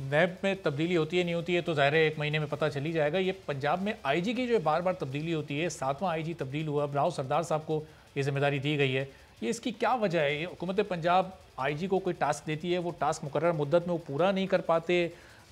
नैब में तब्दीली होती है नहीं होती है तो ज़ाहिर है 1 महीने में पता चल ही जाएगा। ये पंजाब में आईजी की जो बार बार तब्दीली होती है, 7वां आईजी तब्दील हुआ, अब राव सरदार साहब को ये जिम्मेदारी दी गई है। ये इसकी क्या वजह है? ये हुकूमत पंजाब आईजी को कोई टास्क देती है, वो टास्क मुकर्रर मुद्दत में वो पूरा नहीं कर पाते।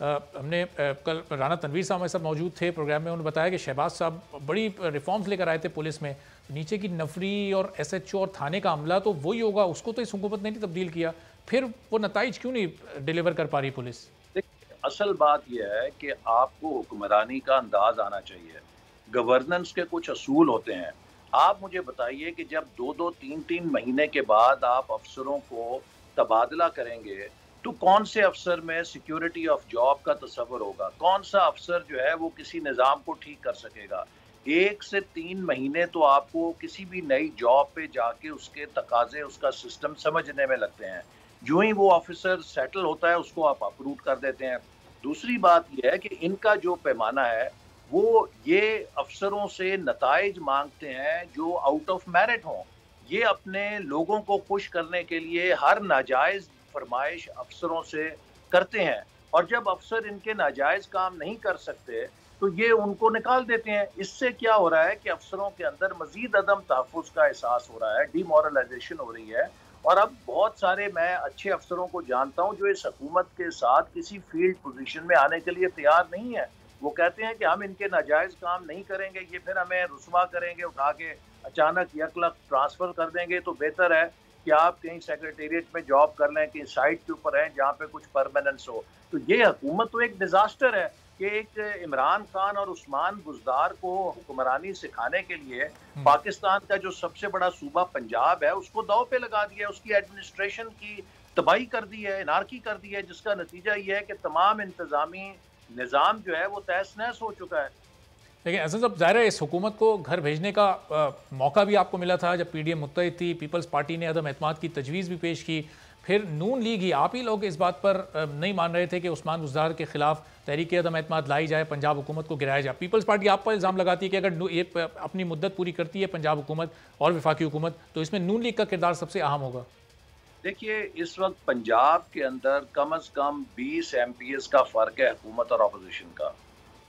हमने कल राना तनवीर साहब हमारे साथ मौजूद थे प्रोग्राम में, उन्होंने बताया कि शहबाज साहब बड़ी रिफॉर्म्स लेकर आए थे पुलिस में, नीचे की नफरी और एसएचओ और थाने का अमला तो वही होगा, उसको तो इस हुकूमत ने नहीं तब्दील किया, फिर वो नताइज क्यों नहीं डिलीवर कर पा रही पुलिस? देखिए, असल बात यह है कि आपको हुक्मरानी का अंदाज आना चाहिए। गवर्नेंस के कुछ असूल होते हैं। आप मुझे बताइए कि जब 2-2, 3-3 महीने के बाद आप अफसरों को तबादला करेंगे, तो कौन से अफसर में सिक्योरिटी ऑफ जॉब का तसव्वुर होगा? कौन सा अफसर जो है वो किसी निज़ाम को ठीक कर सकेगा? 1 से 3 महीने तो आपको किसी भी नई जॉब पे जाके उसके तकाज़े, उसका सिस्टम समझने में लगते हैं। जो ही वो ऑफिसर सेटल होता है उसको आप अप्रूव कर देते हैं। दूसरी बात ये है कि इनका जो पैमाना है वो ये अफसरों से नताइज मांगते हैं जो आउट ऑफ मेरिट हों। ये अपने लोगों को खुश करने के लिए हर नाजायज़ फरमाइश अफसरों से करते हैं और जब अफसर इनके नाजायज़ काम नहीं कर सकते तो ये उनको निकाल देते हैं। इससे क्या हो रहा है कि अफसरों के अंदर मज़ीद अदम तहफ़्फ़ुज़ का एहसास हो रहा है, डिमोरलाइज़ेशन हो रही है। और अब बहुत सारे मैं अच्छे अफसरों को जानता हूं जो इस हुकूमत के साथ किसी फील्ड पोजीशन में आने के लिए तैयार नहीं है। वो कहते हैं कि हम इनके नाजायज काम नहीं करेंगे, ये फिर हमें रुस्वा करेंगे, उठा के अचानक यकलक ट्रांसफर कर देंगे, तो बेहतर है कि आप कहीं सेक्रेटेरिएट में जॉब कर लें, कहीं साइट के ऊपर हैं जहाँ पे कुछ परमानेंस हो। तो ये हुकूमत तो एक डिजास्टर है कि एक इमरान खान और उस्मान बुज़दार को हुक्मरानी सिखाने के लिए पाकिस्तान का जो सबसे बड़ा सूबा पंजाब है उसको दांव पे लगा दिया, उसकी एडमिनिस्ट्रेशन की तबाही कर दी है, एनार्की कर दी है, जिसका नतीजा ये है कि तमाम इंतजामी निज़ाम जो है वो तहस नहस हो चुका है। लेकिन ऐसा सब ज़ाहिर है इस हुकूमत को घर भेजने का मौका भी आपको मिला था जब पीडीएम मुत्तहिद थी, पीपल्स पार्टी ने अदम एतमाद की तजवीज़ भी पेश की, फिर नून लीग ही आप ही लोग इस बात पर नहीं मान रहे थे कि उस्मान बुज़दार के खिलाफ तहरीक अदम एतमाद लाई जाए, पंजाब हुकूमत को गिराया जाए। पीपल्स पार्टी आप पर इल्ज़ाम लगाती है कि अगर ये अपनी मुद्दत पूरी करती है पंजाब हुकूमत और वफाकी हुकूमत, तो इसमें नून लीग का किरदार सबसे अहम होगा। देखिए, इस वक्त पंजाब के अंदर कम अज कम 20 एमपीएस का फर्क है हुकूमत और अपोजिशन का।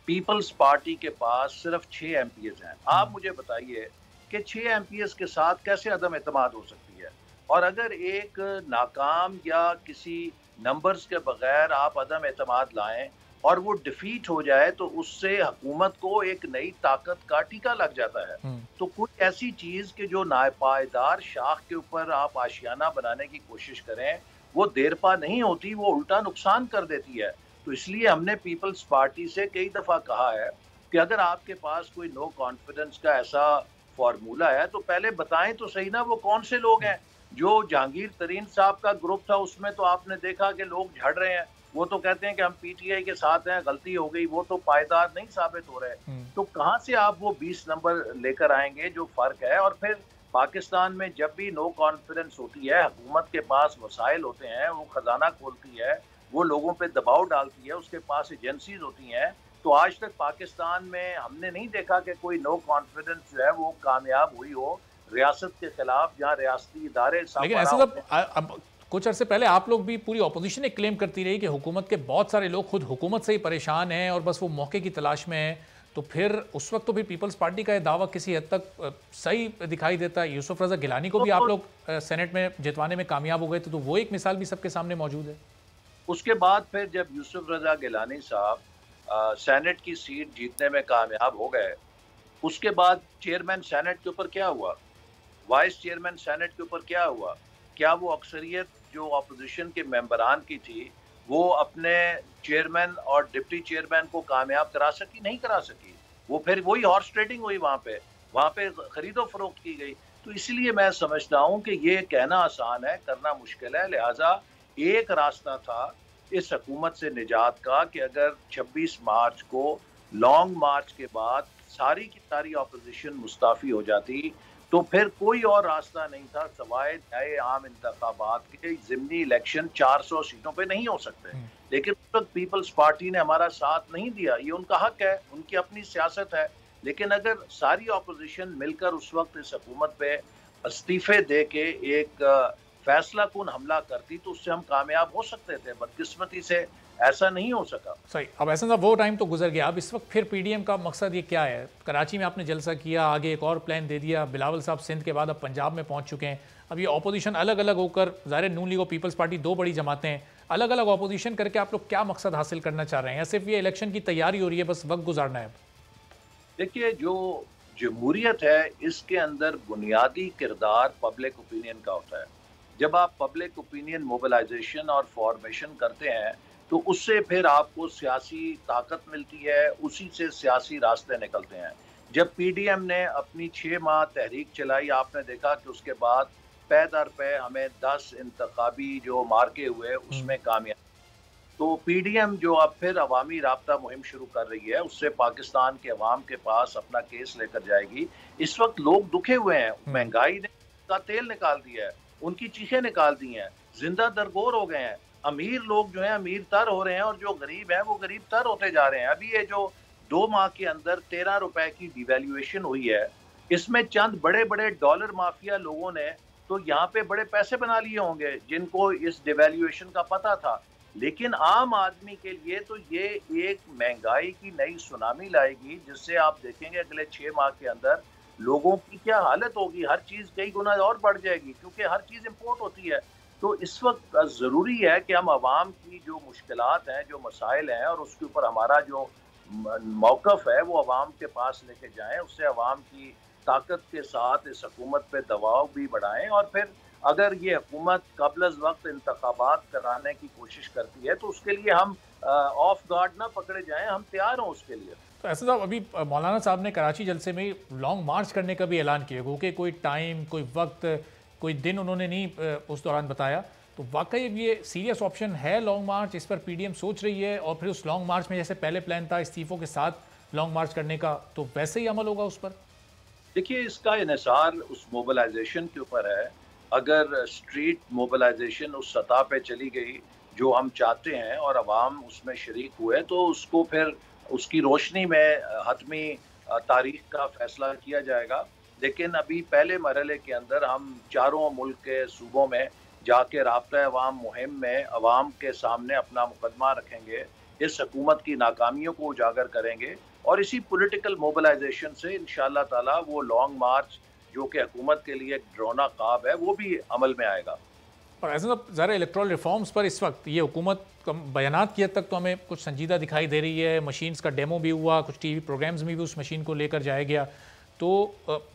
पीपल्स पार्टी के पास सिर्फ 6 एमपीएस हैं। आप मुझे बताइए कि 6 एमपीएस के साथ कैसे अदम एतमाद हो सकती है? और अगर एक नाकाम या किसी नंबर्स के बगैर आप अदम एतमाद लाएं और वो डिफीट हो जाए तो उससे हुकूमत को एक नई ताकत का टीका लग जाता है। तो कोई ऐसी चीज कि जो नापायदार शाख के ऊपर आप आशियाना बनाने की कोशिश करें, वो देरपा नहीं होती, वो उल्टा नुकसान कर देती है। तो इसलिए हमने पीपल्स पार्टी से कई दफा कहा है कि अगर आपके पास कोई नो कॉन्फिडेंस का ऐसा फॉर्मूला है तो पहले बताएं तो सही ना वो कौन से लोग हैं। जो जहांगीर तरीन साहब का ग्रुप था उसमें तो आपने देखा कि लोग झड़ रहे हैं, वो तो कहते हैं कि हम पीटीआई के साथ हैं, गलती हो गई, वो तो पायदार नहीं साबित हो रहे। तो कहां से आप वो 20 नंबर लेकर आएंगे जो फर्क है? और फिर पाकिस्तान में जब भी नो कॉन्फिडेंस होती है, हुकूमत के पास वसाइल होते हैं, वो खजाना खोलती है, वो लोगों पे दबाव डालती है, उसके पास एजेंसीज होती हैं। तो आज तक पाकिस्तान में हमने नहीं देखा कि कोई नो कॉन्फिडेंस जो है वो कामयाब हुई हो रियासत के खिलाफ, जहाँ रियासती इदारे लेकिन ऐसा सब अब कुछ अरसे पहले आप लोग भी पूरी ऑपोजिशन एक क्लेम करती रही कि हुकूमत के बहुत सारे लोग खुद हुकूमत से ही परेशान हैं और बस वो मौके की तलाश में हैं। तो फिर उस वक्त तो फिर पीपल्स पार्टी का ये दावा किसी हद तक सही दिखाई देता है। यूसुफ रजा गिलानी को भी आप लोग सेनेट में जितवाने में कामयाब हो गए थे, तो वो एक मिसाल भी सबके सामने मौजूद है। उसके बाद फिर जब यूसुफ रजा गिलानी साहब सेनेट की सीट जीतने में कामयाब हो गए, उसके बाद चेयरमैन सेनेट के ऊपर क्या हुआ, वाइस चेयरमैन सेनेट के ऊपर क्या हुआ? क्या वो अक्सरियत जो अपोजिशन के मेंबरान की थी वो अपने चेयरमैन और डिप्टी चेयरमैन को कामयाब करा सकी? नहीं करा सकी। वो फिर वही हॉर्स ट्रेडिंग हुई, वहाँ पे खरीदो फरोख्त की गई। तो इसलिए मैं समझता हूँ कि ये कहना आसान है, करना मुश्किल है। लिहाजा एक रास्ता था इस हुकूमत से निजात का कि अगर 26 मार्च को लॉन्ग मार्च के बाद सारी की सारी अपोजिशन मुस्ताफ़ी हो जाती, तो फिर कोई और रास्ता नहीं था सवाए नए आम इंतखाबात के। ज़िमनी इलेक्शन 400 सीटों पे नहीं हो सकते, लेकिन उस वक्त पीपल्स पार्टी ने हमारा साथ नहीं दिया। ये उनका हक है, उनकी अपनी सियासत है। लेकिन अगर सारी अपोजिशन मिलकर उस वक्त इस हुकूमत पे इस्तीफे दे के एक फैसला कुन हमला करती तो उससे हम कामयाब हो सकते थे। बदकिस्मती से ऐसा नहीं हो सका। सही। अब ऐसा था, वो टाइम तो गुजर गया। अब इस वक्त फिर पीडीएम का मकसद ये क्या है? कराची में आपने जलसा किया, आगे एक और प्लान दे दिया, बिलावल साहब सिंध के बाद अब पंजाब में पहुंच चुके हैं। अब ये ऑपोजिशन अलग अलग होकर, ज़ाहिर नून लीग और पीपल्स पार्टी दो बड़ी जमातें हैं, अलग अलग ऑपोजिशन करके आप लोग क्या मकसद हासिल करना चाह रहे हैं, या सिर्फ ये इलेक्शन की तैयारी हो रही है, बस वक्त गुजारना है? देखिए, जो जमहूरियत है इसके अंदर बुनियादी किरदार पब्लिक ओपिनियन का होता है। जब आप पब्लिक ओपिनियन मोबिलाइजेशन और फॉर्मेशन करते हैं तो उससे फिर आपको सियासी ताकत मिलती है, उसी से सियासी रास्ते निकलते हैं। जब पीडीएम ने अपनी 6 माह तहरीक चलाई, आपने देखा कि उसके बाद पै दर पे हमें 10 इंतखाबी जो मार्के हुए उसमें कामयाब। तो पीडीएम जो अब फिर अवामी राब्ता मुहिम शुरू कर रही है, उससे पाकिस्तान के अवाम के पास अपना केस लेकर जाएगी। इस वक्त लोग दुखे हुए हैं, महंगाई ने का तेल निकाल दिया है, उनकी चीखें निकाल दी हैं, जिंदा दरगोर हो गए हैं। अमीर लोग जो हैं अमीर तर हो रहे हैं और जो गरीब हैं वो गरीब तर होते जा रहे हैं। अभी ये जो 2 माह के अंदर 13 रुपए की डिवैल्यूएशन हुई है, इसमें चंद बड़े बड़े डॉलर माफिया लोगों ने तो यहाँ पे बड़े पैसे बना लिए होंगे जिनको इस डिवैल्यूएशन का पता था। लेकिन आम आदमी के लिए तो ये एक महंगाई की नई सुनामी लाएगी, जिससे आप देखेंगे अगले 6 माह के अंदर लोगों की क्या हालत होगी। हर चीज कई गुना और बढ़ जाएगी क्योंकि हर चीज इम्पोर्ट होती है। तो इस वक्त जरूरी है कि हम आवाम की जो मुश्किलात हैं, जो मसाइल हैं, और उसके ऊपर हमारा जो मौकफ है वो आवाम के पास लेके जाएं। उससे आवाम की ताकत के साथ इस हुकूमत पे दबाव भी बढ़ाएं, और फिर अगर ये हुकूमत कबल अज़ वक्त इंतखाबात कराने की कोशिश करती है तो उसके लिए हम ऑफ गार्ड ना पकड़े जाएं, हम तैयार हों उसके लिए। तो ऐसा साहब, अभी मौलाना साहब ने कराची जलसे में लॉन्ग मार्च करने का भी ऐलान किया, क्योंकि कोई टाइम, कोई वक्त, कोई दिन उन्होंने नहीं उस दौरान बताया। तो वाकई ये सीरियस ऑप्शन है लॉन्ग मार्च, इस पर पीडीएम सोच रही है? और फिर उस लॉन्ग मार्च में जैसे पहले प्लान था इस्तीफों के साथ लॉन्ग मार्च करने का, तो वैसे ही अमल होगा उस पर? देखिए, इसका इन्हिसार उस मोबिलाइजेशन के ऊपर है। अगर स्ट्रीट मोबिलाइजेशन उस सतह पे चली गई जो हम चाहते हैं और अवाम उसमें शरीक हुए, तो उसको फिर उसकी रोशनी में हतमी तारीख का फैसला किया जाएगा। लेकिन अभी पहले मरहले के अंदर हम चारों मुल्क के सूबों में जाके राब्ता अवाम मुहिम में अवाम के सामने अपना मुकदमा रखेंगे, इस हुकूमत की नाकामियों को उजागर करेंगे, और इसी पॉलिटिकल मोबिलाइजेशन से इंशाअल्लाह ताला वो लॉन्ग मार्च जो कि हुकूमत के लिए एक ड्रोना ख्वाब है वो भी अमल में आएगा। और ऐसा ज़रा इलेक्ट्रल रिफॉर्म्स पर इस वक्त ये हुकूमत बयानात की हद तक तो हमें कुछ संजीदा दिखाई दे रही है। मशीन्स का डेमो भी हुआ, कुछ टीवी प्रोग्राम्स में भी उस मशीन को लेकर जाया गया। तो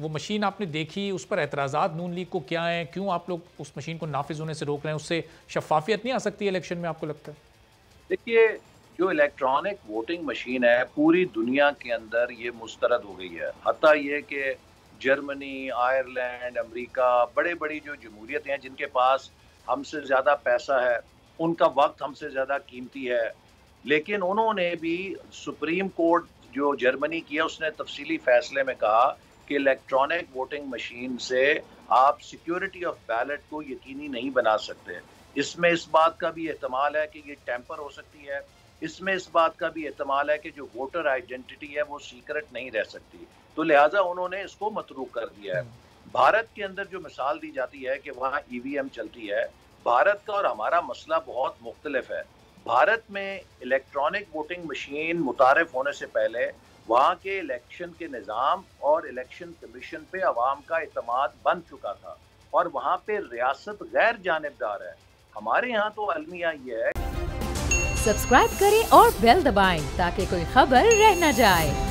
वो मशीन आपने देखी, उस पर एतराज़ात नून लीग को क्या हैं? क्यों आप लोग उस मशीन को नाफिज होने से रोक रहे हैं? उससे शफाफियत नहीं आ सकती है इलेक्शन में, आपको लगता है? देखिए, जो इलेक्ट्रॉनिक वोटिंग मशीन है पूरी दुनिया के अंदर ये मुस्तरद हो गई है। हत्ता ये कि जर्मनी, आयरलैंड, अमेरिका, बड़े बड़ी जो जमहूरियतें हैं जिनके पास हमसे ज़्यादा पैसा है, उनका वक्त हमसे ज़्यादा कीमती है, लेकिन उन्होंने भी सुप्रीम कोर्ट जो जर्मनी की है उसने तफसीली फैसले में कहा कि इलेक्ट्रॉनिक वोटिंग मशीन से आप सिक्योरिटी ऑफ बैलेट को यकीनी नहीं बना सकते। इसमें इस बात का भी एहतमाल है कि ये टेम्पर हो सकती है। इसमें इस बात का भी एहतमाल है कि जो वोटर आइडेंटिटी है वो सीक्रेट नहीं रह सकती। तो लिहाजा उन्होंने इसको मतरूक कर दिया है। भारत के अंदर जो मिसाल दी जाती है कि वहाँ ईवीएम चलती है, भारत का और हमारा मसला बहुत मुख्तलिफ है। भारत में इलेक्ट्रॉनिक वोटिंग मशीन मुतारिफ होने से पहले वहाँ के इलेक्शन के निज़ाम और इलेक्शन कमीशन पे अवाम का एतमाद बन चुका था, और वहाँ पे रियासत गैर जानिबदार है। हमारे यहाँ तो अलमिया ये है। सब्सक्राइब करें और बेल दबाएं ताकि कोई खबर रह न जाए।